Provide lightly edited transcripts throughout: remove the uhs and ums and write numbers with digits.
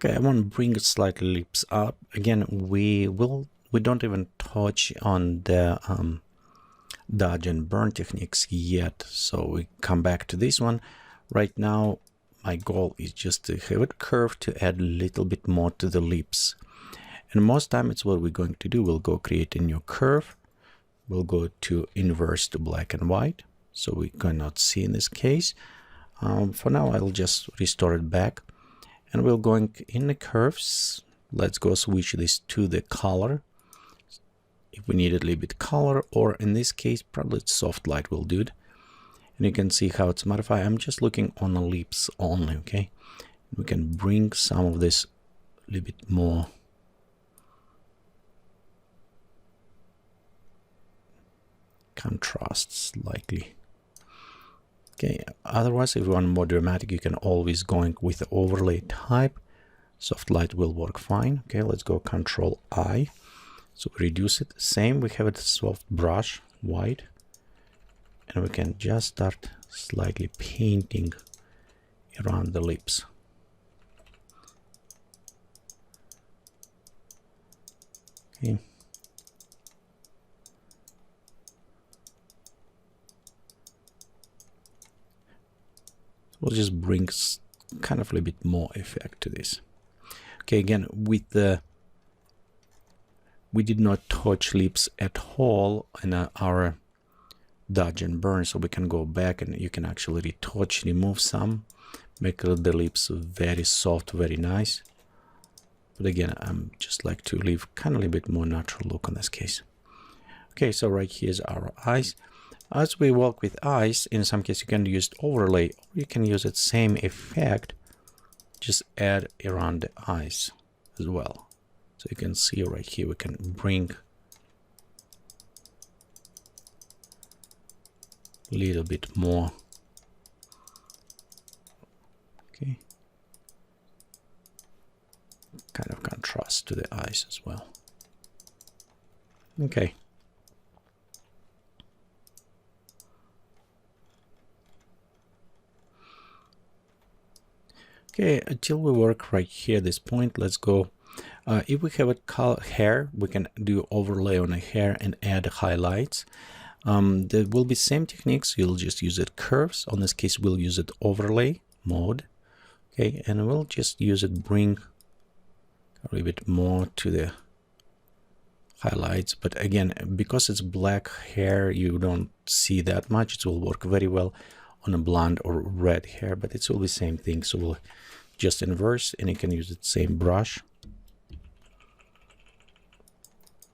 Okay, I want to bring slightly lips up. Again, we don't even touch on the dodge and burn techniques yet, so we come back to this one. Right now, my goal is just to have it curved to add a little bit more to the lips. And most time it's what we're going to do. We'll go create a new curve. We'll go to inverse to black and white, so we cannot see in this case. For now, I'll just restore it back. And we're going in the curves. Let's go switch this to the color. If we need a little bit color, or in this case, probably soft light will do it. And you can see how it's modified. I'm just looking on the lips only, okay? We can bring some of this a little bit more. Contrast slightly. Okay, otherwise, if you want more dramatic, you can always go with the overlay type. Soft light will work fine. Okay, let's go Control I. So reduce it. Same, we have it soft brush, white. And we can just start slightly painting around the lips. Okay. We'll just bring kind of a little bit more effect to this. Okay, again, with the we did not touch lips at all in our dodge and burn, so we can go back and you can actually retouch, remove some, make the lips very soft, very nice. But again, I'm just like to leave kind of a little bit more natural look on this case. Okay, so right here's our eyes. As we work with eyes, in some cases you can use overlay, or you can use the same effect, just add around the eyes as well. So you can see right here, we can bring a little bit more. Okay. Kind of contrast to the eyes as well. Okay. Okay, until we work right here, this point, let's go. If we have a hair, we can do overlay on a hair and add highlights. There will be same techniques. You'll just use it curves. On this case, we'll use it overlay mode. Okay, and we'll just use it, bring a little bit more to the highlights. But again, because it's black hair, you don't see that much. It will work very well on a blonde or red hair, but it will be same thing. So we'll just inverse, and you can use the same brush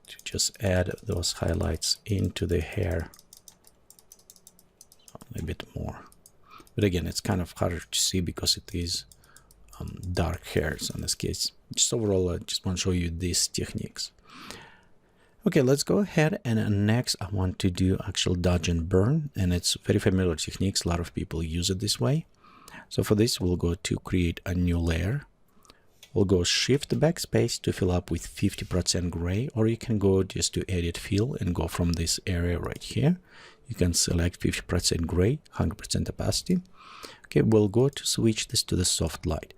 to just add those highlights into the hair a little bit more. But again, it's kind of harder to see because it is dark hairs in this case. Just overall, I just want to show you these techniques. Okay, let's go ahead, and next I want to do actual dodge and burn, and it's very familiar techniques. A lot of people use it this way. So for this, we'll go to create a new layer. We'll go Shift Backspace to fill up with 50% gray, or you can go just to Edit Fill and go from this area right here. You can select 50% gray, 100% opacity. Okay, we'll go to switch this to the soft light.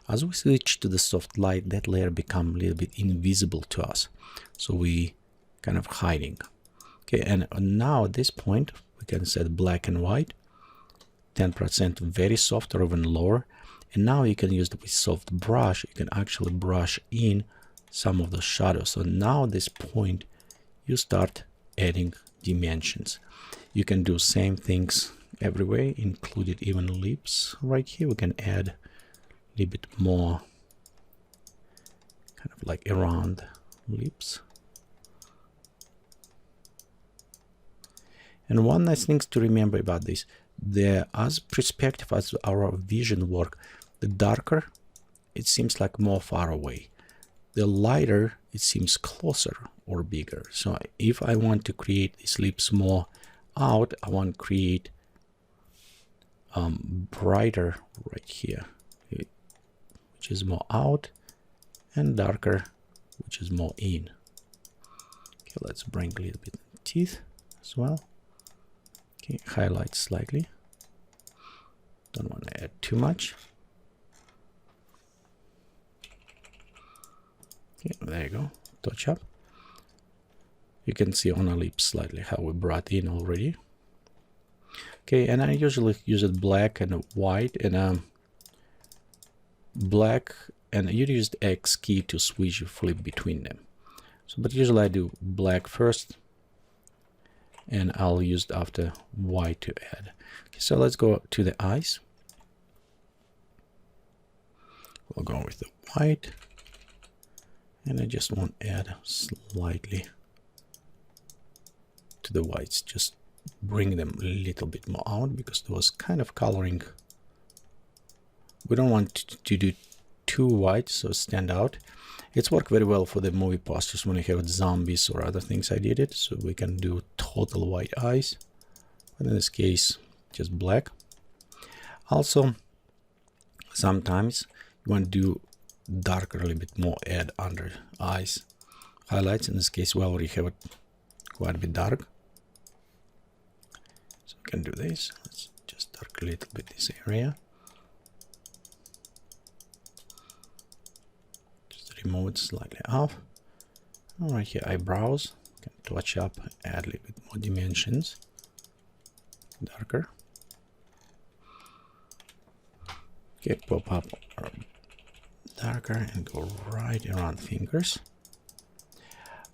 As we switch to the soft light, that layer becomes a little bit invisible to us. So we kind of hiding. Okay, and now at this point, we can set black and white, 10% very soft or even lower. And now you can use the soft brush. You can actually brush in some of the shadows. So now at this point, you start adding dimensions. You can do same things everywhere, including even lips. Right here, we can add a little bit more, kind of like around lips. And one nice thing to remember about this, as perspective, as our vision work, the darker, it seems like more far away. The lighter, it seems closer or bigger. So if I want to create these lips more out, I want to create brighter right here, which is more out, and darker, which is more in. Okay, let's bring a little bit of teeth as well. Okay, highlight slightly. Don't want to add too much. Okay, there you go, touch up. You can see on a lip slightly how we brought in already. Okay, and I usually use it black and white, and black, and you use the X key to switch or flip between them. So, but usually I do black first, and I'll use it after white to add. Okay, so let's go to the eyes. We'll go with the white, and I just want to add slightly to the whites, just bring them a little bit more out, because there was kind of coloring. We don't want to do too white so stand out. It's worked very well for the movie posters when you have zombies or other things. I did it so we can do total white eyes, but in this case just black. Also, sometimes you want to do darker a little bit more, add under eyes highlights. In this case we already have it quite a bit dark, so we can do this. Let's just dark a little bit this area. Remove it slightly off. All right, here eyebrows, can touch up, add a little bit more dimensions, darker. Okay, pop up darker and go right around fingers.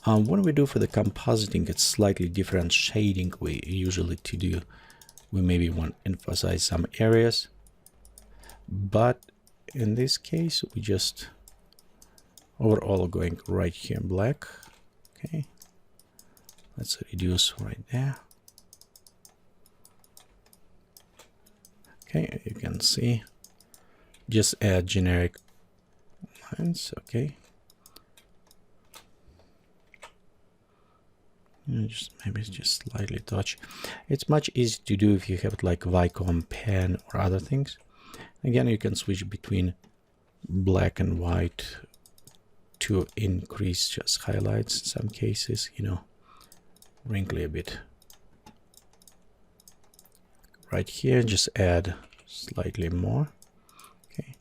What we do for the compositing, it's slightly different shading we usually to do. We maybe want to emphasize some areas, but in this case we just overall going right here in black. Okay, let's reduce right there. Okay, you can see, just add generic lines. Okay, just maybe just slightly touch. It's much easier to do if you have like Wacom pen or other things. Again, you can switch between black and white to increase just highlights in some cases, you know, wrinkly a bit. Right here, just add slightly more. Okay.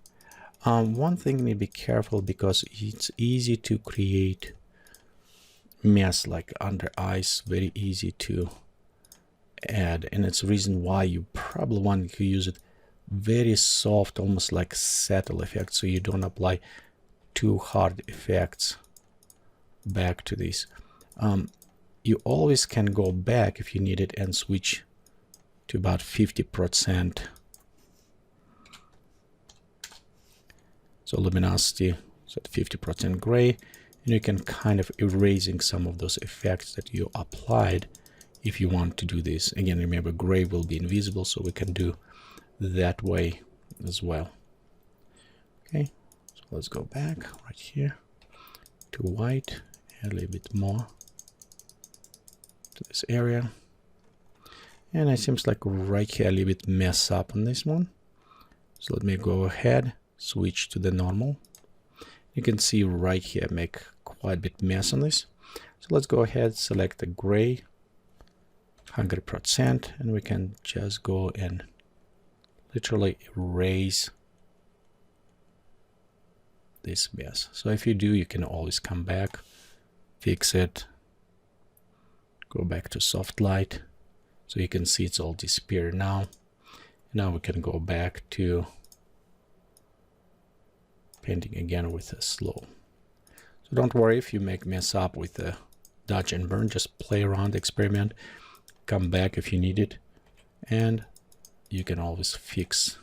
One thing you need to be careful, because it's easy to create mess like under eyes, very easy to add, and it's the reason why you probably want to use it very soft, almost like settle effect, so you don't apply too hard effects back to this. You always can go back if you need it and switch to about 50%. So luminosity, so 50% gray, and you can kind of erasing some of those effects that you applied if you want to do this. Again, remember gray will be invisible, so we can do that way as well. Okay. Let's go back right here to white, add a little bit more to this area. And it seems like right here a little bit mess up on this one. So let me go ahead, switch to the normal. You can see right here make quite a bit mess on this. So let's go ahead, select the gray, 100%, and we can just go and literally erase this mess. So if you do, you can always come back, fix it, go back to soft light, so you can see it's all disappeared now. Now we can go back to painting again with a slow. So don't worry if you make mess up with the dodge and burn, just play around, experiment, come back if you need it, and you can always fix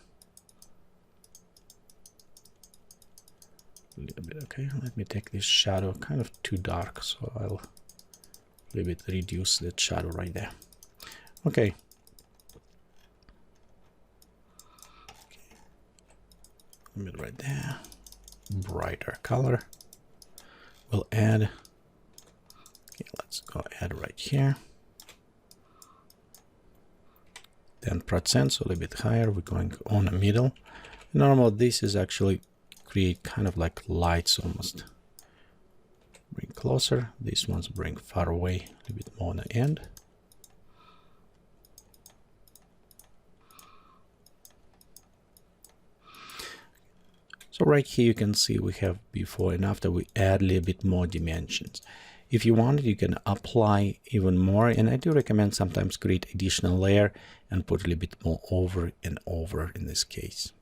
a little bit. Okay, let me take this shadow, kind of too dark, so I'll a little bit reduce that shadow right there. Okay. A bit right there, brighter color. We'll add, okay, let's go add right here, 10%, so a little bit higher. We're going on the middle. Normal, this is actually create kind of like lights almost. Bring closer. These ones bring far away, a little bit more on the end. So right here you can see we have before and after. We add a little bit more dimensions. If you want it, you can apply even more, and I do recommend sometimes create additional layer and put a little bit more over and over in this case.